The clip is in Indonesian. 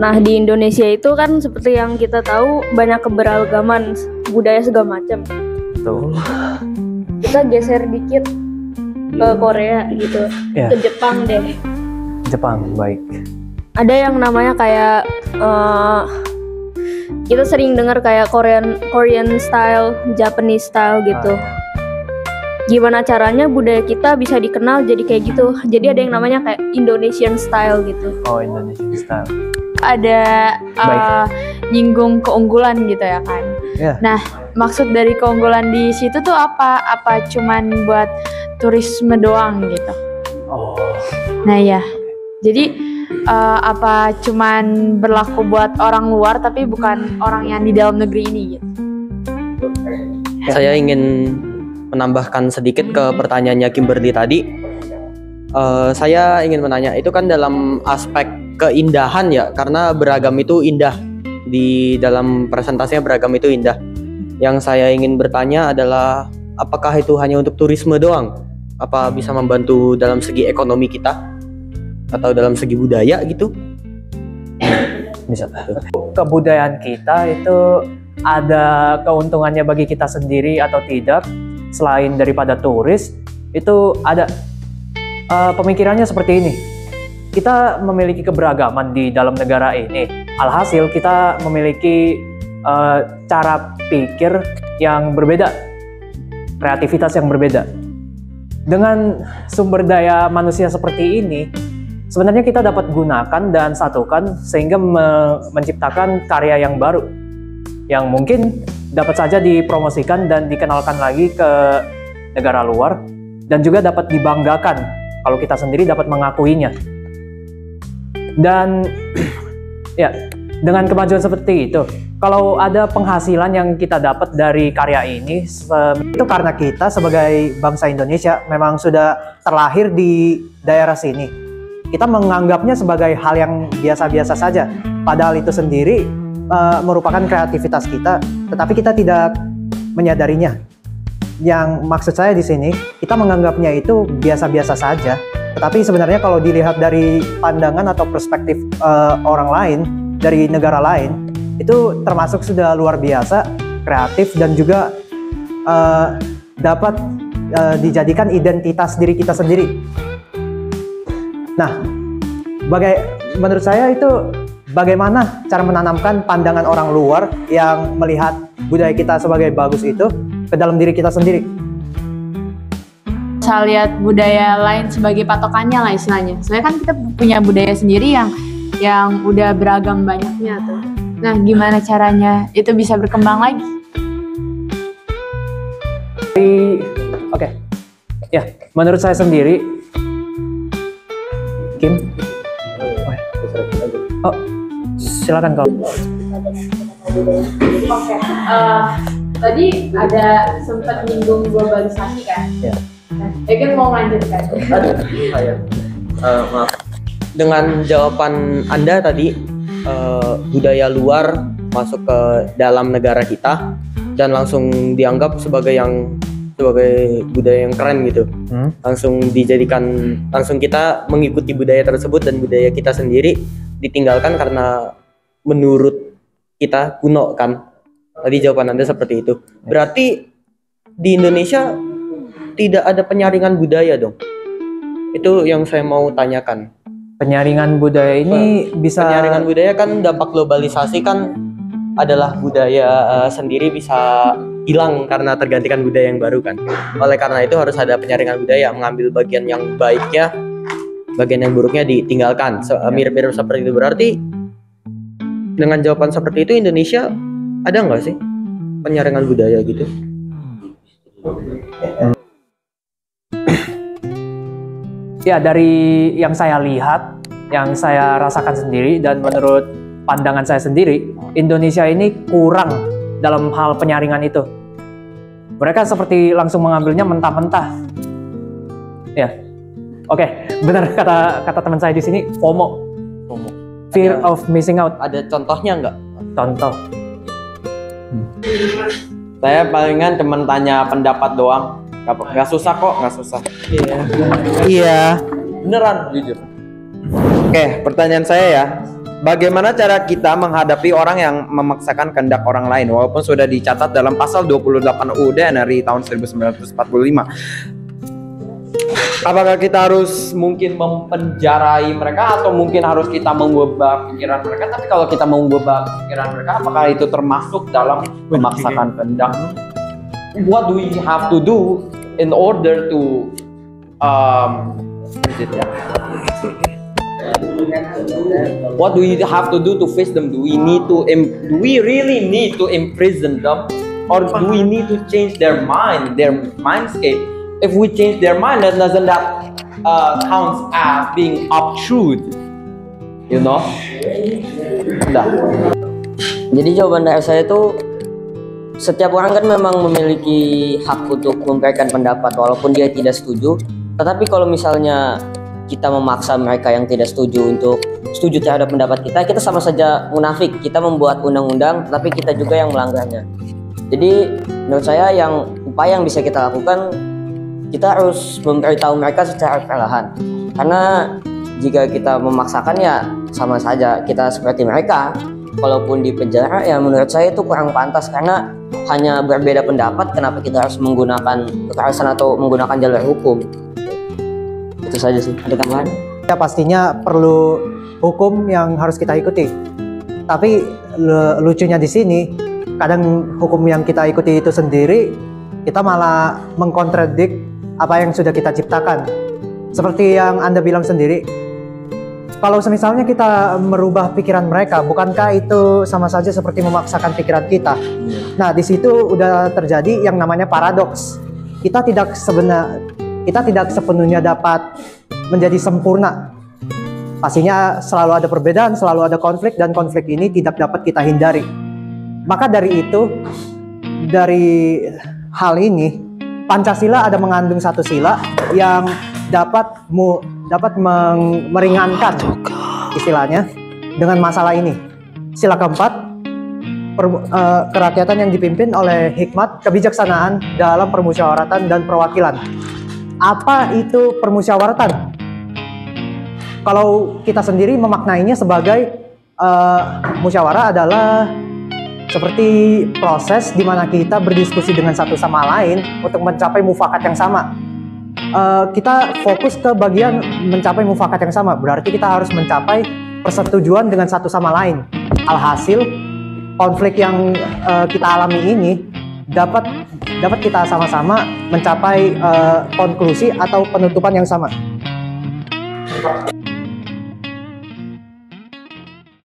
Nah, di Indonesia itu kan seperti yang kita tahu banyak keberagaman budaya segala macam. Betul. Kita geser dikit ke Korea gitu, ke Jepang deh. Jepang, baik. Ada yang namanya kayak kita sering dengar kayak Korean style, Japanese style gitu. Gimana caranya budaya kita bisa dikenal jadi kayak gitu? Jadi ada yang namanya kayak Indonesian style gitu. Oh, Indonesian style. Ada nyinggung keunggulan gitu ya kan. Yeah. Nah, maksud dari keunggulan di situ tuh apa? Apa cuman buat turisme doang gitu? Oh. Nah ya, jadi apa cuman berlaku buat orang luar tapi bukan orang yang di dalam negeri ini gitu? Saya ingin menambahkan sedikit ke pertanyaannya Kimberly tadi. Saya ingin menanya, itu kan dalam aspek keindahan ya, karena beragam itu indah. Di dalam presentasinya beragam itu indah. Yang saya ingin bertanya adalah, apakah itu hanya untuk turisme doang? Apa bisa membantu dalam segi ekonomi kita? Atau dalam segi budaya gitu? Bisa. Kebudayaan kita itu ada keuntungannya bagi kita sendiri atau tidak? Selain daripada turis, itu ada pemikirannya seperti ini. Kita memiliki keberagaman di dalam negara ini. Alhasil kita memiliki cara pikir yang berbeda, kreativitas yang berbeda. Dengan sumber daya manusia seperti ini, sebenarnya kita dapat gunakan dan satukan sehingga menciptakan karya yang baru, yang mungkin dapat saja dipromosikan dan dikenalkan lagi ke negara luar, dan juga dapat dibanggakan kalau kita sendiri dapat mengakuinya. Dan ya, dengan kemajuan seperti itu, kalau ada penghasilan yang kita dapat dari karya ini, itu karena kita sebagai bangsa Indonesia memang sudah terlahir di daerah sini. Kita menganggapnya sebagai hal yang biasa-biasa saja, padahal itu sendiri merupakan kreativitas kita, tetapi kita tidak menyadarinya. Yang maksud saya di sini, kita menganggapnya itu biasa-biasa saja, tetapi sebenarnya kalau dilihat dari pandangan atau perspektif orang lain, dari negara lain, itu termasuk sudah luar biasa, kreatif, dan juga dapat dijadikan identitas diri kita sendiri. Nah, menurut saya itu bagaimana cara menanamkan pandangan orang luar yang melihat budaya kita sebagai bagus itu ke dalam diri kita sendiri. Saya lihat budaya lain sebagai patokannya lah istilahnya. Soalnya kan kita punya budaya sendiri yang udah beragam banyaknya tuh. Nah, gimana caranya itu bisa berkembang lagi? Oke. Ya, menurut saya sendiri, Kim. Oh, silakan kalau. Oke. Tadi ada sempat nyinggung globalisasi kan? Ya. Kan mau melanjutkan. Maaf. Dengan jawaban Anda tadi, budaya luar masuk ke dalam negara kita dan langsung dianggap sebagai budaya yang keren gitu. Langsung kita mengikuti budaya tersebut, dan budaya kita sendiri ditinggalkan karena menurut kita kuno kan. Tadi jawaban Anda seperti itu. Berarti di Indonesia tidak ada penyaringan budaya dong? Itu yang saya mau tanyakan. Penyaringan budaya ini bisa... Penyaringan budaya kan dampak globalisasi kan adalah budaya sendiri bisa hilang karena tergantikan budaya yang baru kan. Oleh karena itu harus ada penyaringan budaya, mengambil bagian yang baiknya, bagian yang buruknya ditinggalkan. Mirip-mirip seperti itu. Berarti dengan jawaban seperti itu, Indonesia ada nggak sih penyaringan budaya gitu? Ya, dari yang saya lihat, yang saya rasakan sendiri, dan menurut pandangan saya sendiri, Indonesia ini kurang dalam hal penyaringan itu. Mereka seperti langsung mengambilnya mentah-mentah. Ya, oke, benar kata teman saya di sini, FOMO. Fear of missing out. Ada contohnya nggak? Contoh. Saya palingan cuman tanya pendapat doang. Gak susah kok, gak susah. Iya. Beneran, jujur. Oke, pertanyaan saya ya. bagaimana cara kita menghadapi orang yang memaksakan kehendak orang lain walaupun sudah dicatat dalam pasal 28 UUD dari tahun 1945? Apakah kita harus mungkin mempenjarai mereka atau mungkin harus kita mengubah pikiran mereka? Tapi kalau kita mengubah pikiran mereka, apakah itu termasuk dalam memaksakan kehendak? What do we have to do in order to what do we have to do to face them? Do we really need to imprison them, or do we need to change their mindscape? If we change their mind, then doesn't that counts as being obtrude? You know? Nah. Jadi jawaban dari saya itu, setiap orang kan memang memiliki hak untuk memberikan pendapat walaupun dia tidak setuju. Tetapi kalau misalnya kita memaksa mereka yang tidak setuju untuk setuju terhadap pendapat kita sama saja munafik. Kita membuat undang-undang tetapi kita juga yang melanggarnya. Jadi menurut saya upaya yang bisa kita lakukan, kita harus memberitahu mereka secara perlahan. Karena jika kita memaksakan ya sama saja kita seperti mereka. Walaupun di penjara ya menurut saya itu kurang pantas, karena hanya berbeda pendapat kenapa kita harus menggunakan kekerasan atau menggunakan jalur hukum. Itu saja sih. Ada tambahan? Ya pastinya perlu hukum yang harus kita ikuti. Tapi lucunya di sini, kadang hukum yang kita ikuti itu sendiri, kita malah mengkontradik apa yang sudah kita ciptakan. Seperti yang Anda bilang sendiri, kalau misalnya kita merubah pikiran mereka, bukankah itu sama saja seperti memaksakan pikiran kita? Nah, di situ udah terjadi yang namanya paradoks. Kita tidak sepenuhnya dapat menjadi sempurna. Pastinya selalu ada perbedaan, selalu ada konflik, dan konflik ini tidak dapat kita hindari. Maka dari hal ini, Pancasila ada mengandung satu sila yang dapat meringankan istilahnya dengan masalah ini. Sila keempat, kerakyatan yang dipimpin oleh hikmat kebijaksanaan dalam permusyawaratan dan perwakilan. Apa itu permusyawaratan? Kalau kita sendiri memaknainya sebagai musyawarah adalah seperti proses di mana kita berdiskusi dengan satu sama lain untuk mencapai mufakat yang sama. Kita fokus ke bagian mencapai mufakat yang sama, berarti kita harus mencapai persetujuan dengan satu sama lain. Alhasil, konflik yang kita alami ini dapat kita sama-sama mencapai konklusi atau penutupan yang sama.